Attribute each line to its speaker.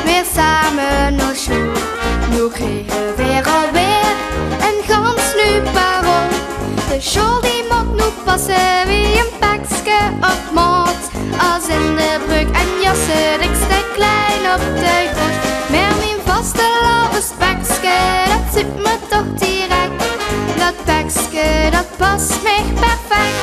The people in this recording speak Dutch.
Speaker 1: weer samen naar school. Nu kregen we weer alweer een gans nieuw parool. De school die moet nu passen wie een pakske op maat. Als in de broek en jassen, ik sta klein op de grond. Maar mijn vaste lauwe pakske, dat zit me toch direct. Dat pakske, dat past me perfect.